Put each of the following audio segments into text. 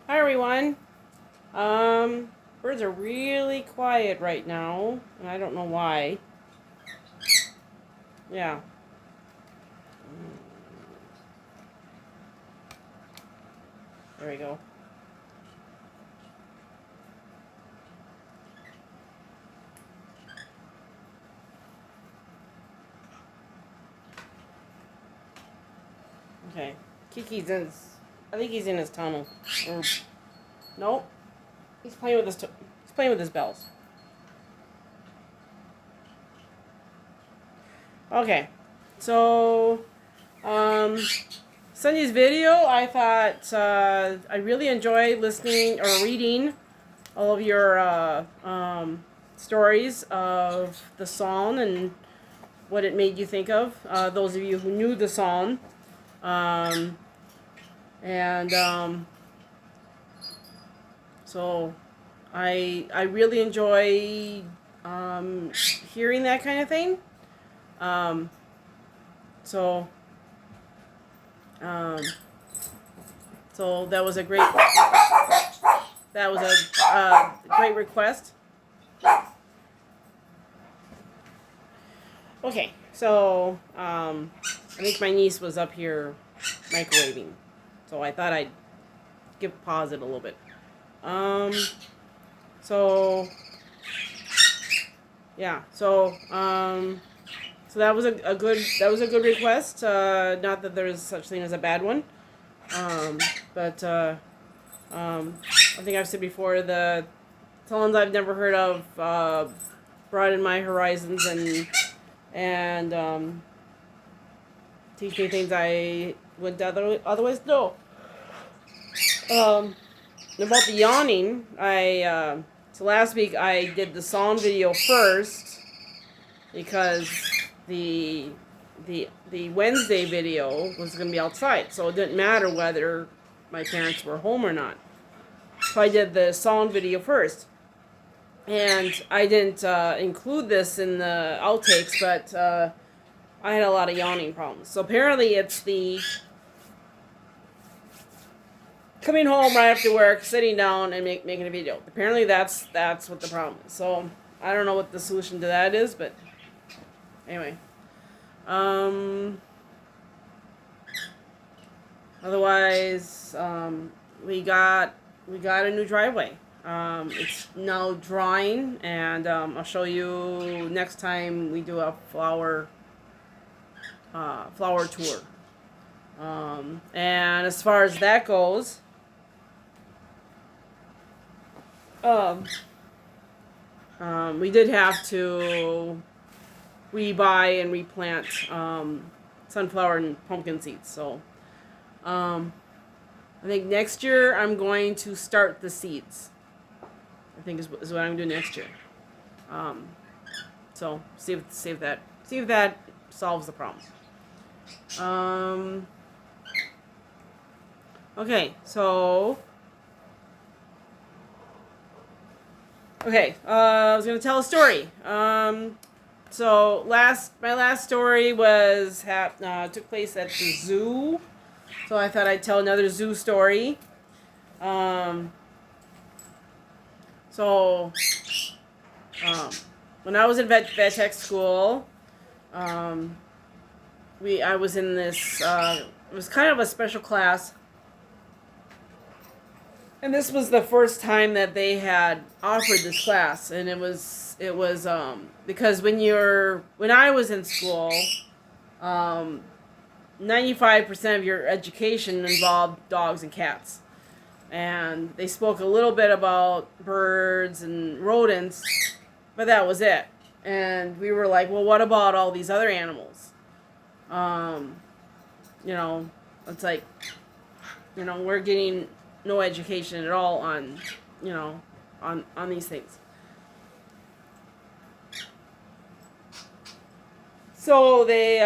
Hi everyone. Birds are really quiet right now, and I don't know why. Yeah. There we go. Okay. Kiki's in. I think he's in his tunnel. Or, nope. He's playing with he's playing with his bells. Okay. So, um, Sunday's video, I thought I really enjoyed listening or reading all of your stories of the song and what it made you think of. Those of you who knew the song. Um, and so I really enjoy hearing that kind of thing. Um, so um, so that was a great request. Okay, so I think my niece was up here microwaving, so I thought I'd pause it a little bit. Um, so yeah, so that was a good request. Not that there's such thing as a bad one, but I think I've said before the songs I've never heard of broaden my horizons and teach me things I would otherwise know. Um, about the yawning, so last week I did the song video first because the the Wednesday video was going to be outside, so it didn't matter whether my parents were home or not. So I did the song video first, and I didn't include this in the outtakes, but I had a lot of yawning problems. So apparently it's the coming home right after work, sitting down and making a video. Apparently that's what the problem is. So I don't know what the solution to that is, but anyway. Um, Otherwise, we got a new driveway. It's now drying, and I'll show you next time we do a flower tour. And as far as that goes, um, we did have to rebuy and replant sunflower and pumpkin seeds. So I think next year I'm going to start the seeds. I think is what I'm doing next year. Um, so see if that solves the problem. Okay, so I was gonna tell a story. So my last story was took place at the zoo. So I thought I'd tell another zoo story. Um, so when I was in vet tech school, um, I was in this. It was kind of a special class, and this was the first time that they had offered this class, and it was because when I was in school, 95% of your education involved dogs and cats. And they spoke a little bit about birds and rodents, but that was it. And we were like, well, what about all these other animals? Um, you know, it's like, we're getting no education at all on, on these things. So they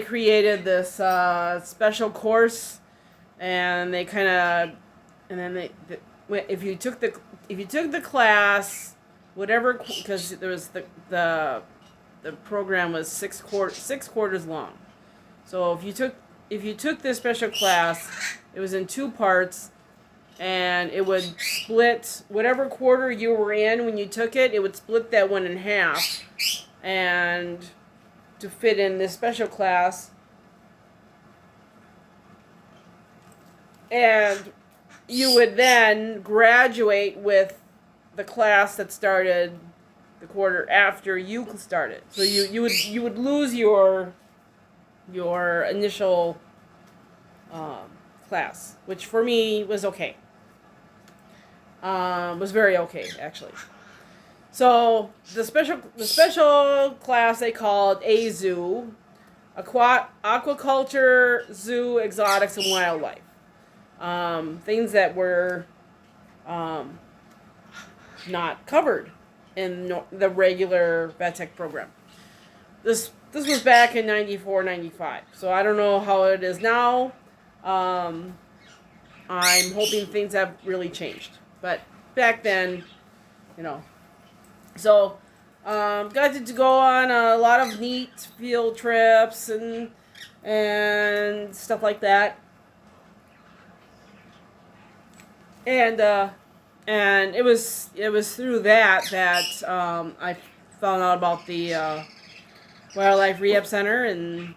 created this special course, and they kind of, and then if you took the class, whatever, because there was the program was 6 quarters long. So if you took if you took this special class, it was in 2 parts, and it would split whatever quarter you were in when you took it. It would split that one in half, and to fit in this special class, and you would then graduate with the class that started the quarter after you started. So you would lose your initial class, which for me was okay. Was very okay, actually. So the special class they called a zoo, aquaculture, zoo, exotics, and wildlife. Things that were not covered in the regular vet tech program. This was back in 94, 95. So I don't know how it is now. I'm hoping things have really changed. But back then, you know. So got to go on a lot of neat field trips and stuff like that. And it was through that I found out about the Wildlife Rehab Center, and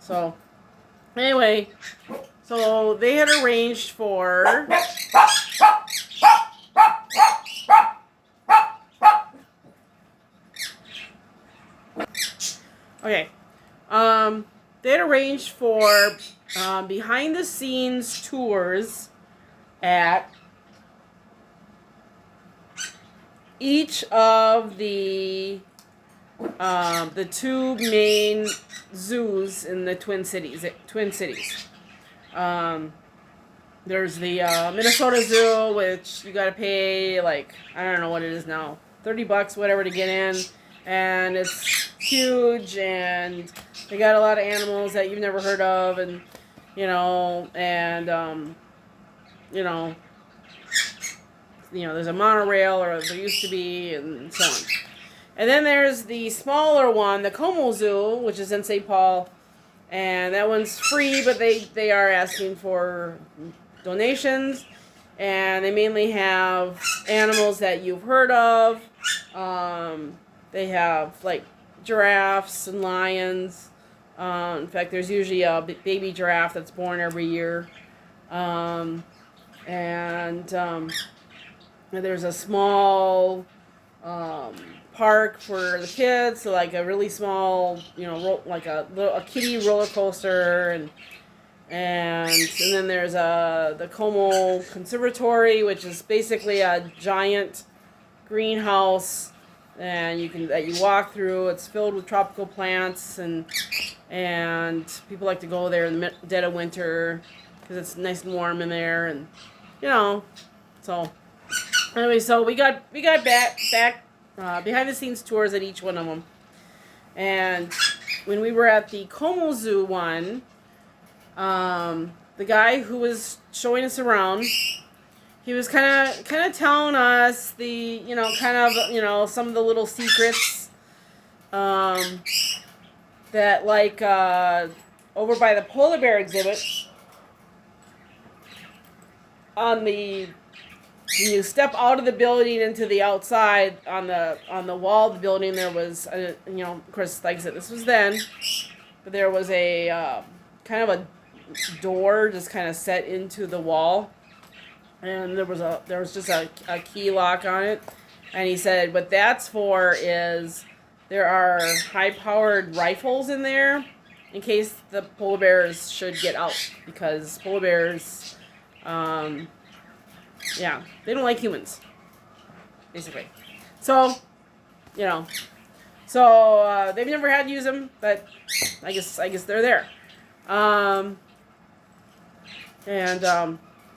so anyway, so they had arranged for okay, they had arranged for behind the scenes tours at each of the 2 main zoos in the Twin Cities. There's the Minnesota Zoo, which you gotta pay like, I don't know what it is now, $30, whatever, to get in, and it's huge, and they got a lot of animals that you've never heard of, and there's a monorail, or there used to be, and so on. And then there's the smaller one, the Como Zoo, which is in St. Paul, and that one's free, but they are asking for donations, and they mainly have animals that you've heard of. They have like giraffes and lions. In fact, there's usually a baby giraffe that's born every year, and there's a small park for the kids, so like a really small, like a kiddie roller coaster, and then there's the Como Conservatory, which is basically a giant greenhouse, and that you walk through. It's filled with tropical plants, and people like to go there in the dead of winter because it's nice and warm in there, and so. Anyway, so we got back behind the scenes tours at each one of them, and when we were at the Como Zoo one, the guy who was showing us around, he was kind of telling us the some of the little secrets, that like over by the polar bear exhibit, when you step out of the building into the outside, on the wall of the building, there was of course, like I said, this was then, but there was a kind of a door just kind of set into the wall, and there was just a key lock on it, and he said what that's for is there are high-powered rifles in there in case the polar bears should get out, because polar bears they don't like humans, basically. So, they've never had to use them, but I guess they're there.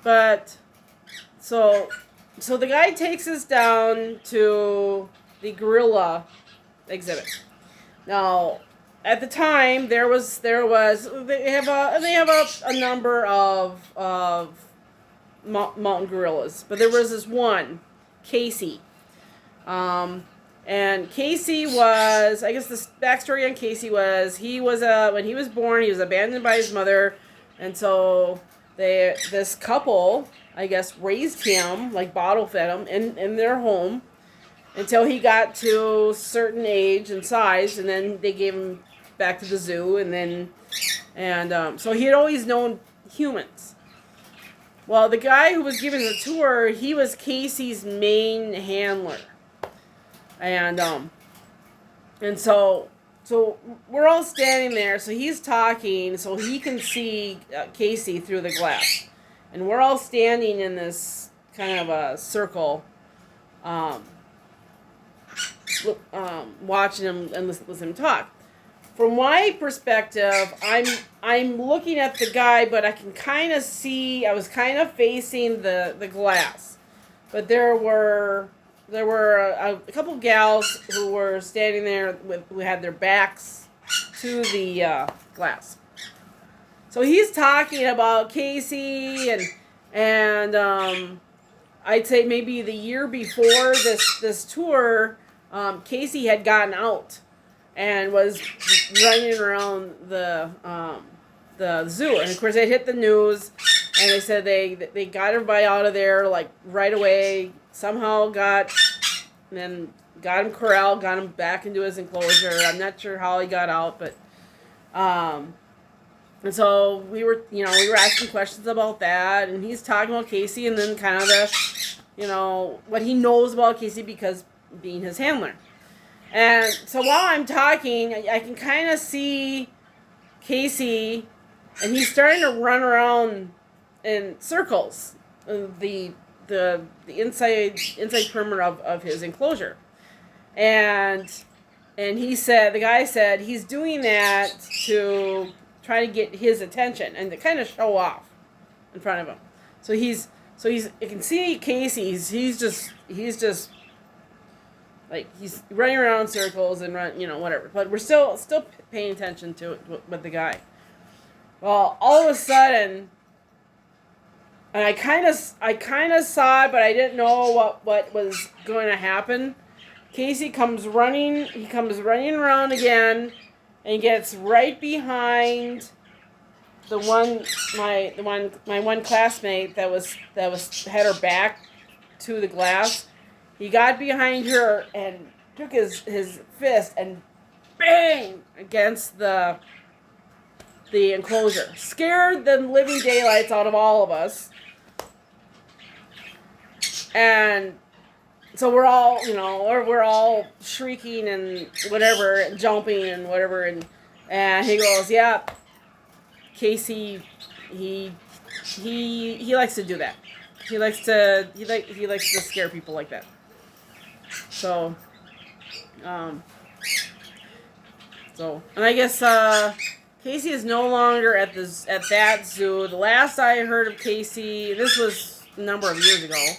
But so the guy takes us down to the gorilla exhibit. Now, at the time, they have a number of mountain gorillas, but there was this one, Casey, And Casey was, I guess the backstory on Casey was, when he was born, he was abandoned by his mother. And so this couple, I guess, raised him, like bottle fed him in their home until he got to a certain age and size. And then they gave him back to the zoo. So he had always known humans. Well, the guy who was giving the tour, he was Casey's main handler. And so we're all standing there. So he's talking, so he can see Casey through the glass, and we're all standing in this kind of a circle, watching him and listen to him talk. From my perspective, I'm looking at the guy, but I can kind of see. I was kind of facing the glass, but there were a couple gals who were standing there who had their backs to the glass. So he's talking about Casey and I'd say maybe the year before this tour, Casey had gotten out and was running around the zoo. And of course they hit the news, and they said they got everybody out of there like right away. Somehow got him corralled, got him back into his enclosure. I'm not sure how he got out, but and so we were asking questions about that, and he's talking about Casey, and then kind of what he knows about Casey because being his handler. And so while I'm talking, I can kind of see Casey, and he's starting to run around in circles, the inside perimeter of his enclosure, and the guy said he's doing that to try to get his attention and to kind of show off in front of him. So you can see Casey. He's just like he's running around in circles and whatever. But we're still paying attention to it with the guy. Well, all of a sudden. And I kind of saw it, but I didn't know what was going to happen. Casey comes running around again, and gets right behind my one classmate that had her back to the glass. He got behind her and took his fist and bang against the enclosure. Scared the living daylights out of all of us. And so we're all shrieking and whatever, and jumping and whatever, and he goes, "Yeah, Casey, he likes to do that. He likes to scare people like that." So, and I guess Casey is no longer at that zoo. The last I heard of Casey, this was a number of years ago.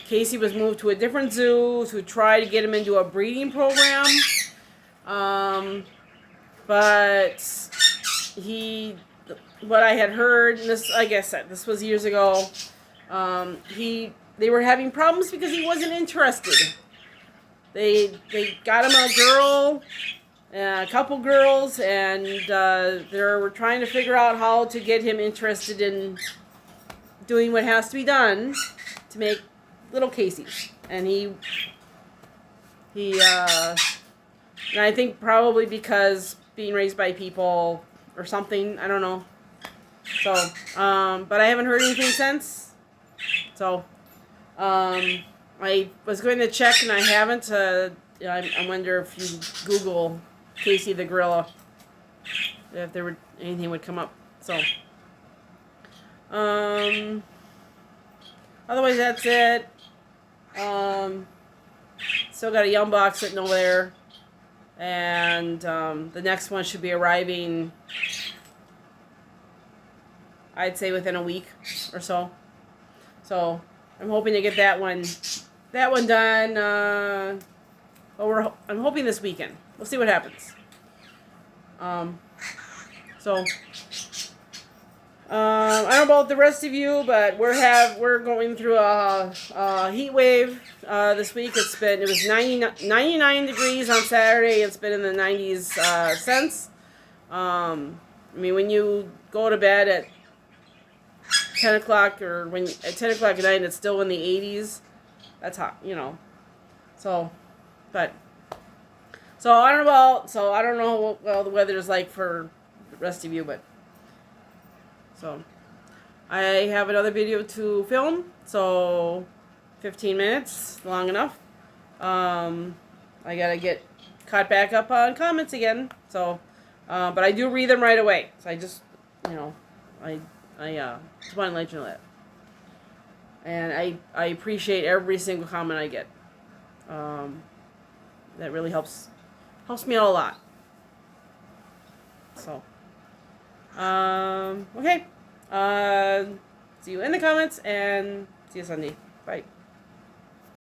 Casey was moved to a different zoo to try to get him into a breeding program. But what I had heard, and this, like I said, this was years ago, they were having problems because he wasn't interested. They got him a girl, a couple girls, and they were trying to figure out how to get him interested in doing what has to be done to make little Caseys. And and I think probably because being raised by people or something, I don't know. So, but I haven't heard anything since. So, I was going to check and I haven't. I wonder if you Google Casey the gorilla, if anything would come up. So, otherwise that's it. Still got a Yum box sitting over there, and the next one should be arriving, I'd say within a week or so. So I'm hoping to get that one done. I'm hoping this weekend. We'll see what happens. So I don't know about the rest of you, but we're going through a heat wave this week. It was 99 degrees on Saturday. It's been in the 90s since. I mean, when you go to bed at 10 o'clock at 10 o'clock at night, it's still in the 80s. That's hot, you know. So, but I don't know what well the weather is like for the rest of you, but so I have another video to film. So 15 minutes, long enough. I gotta get caught back up on comments again. So, but I do read them right away. So I just, you know, I just want to let you know that. And I appreciate every single comment I get. That really helps me out a lot. So, okay. See you in the comments and see you Sunday. Bye.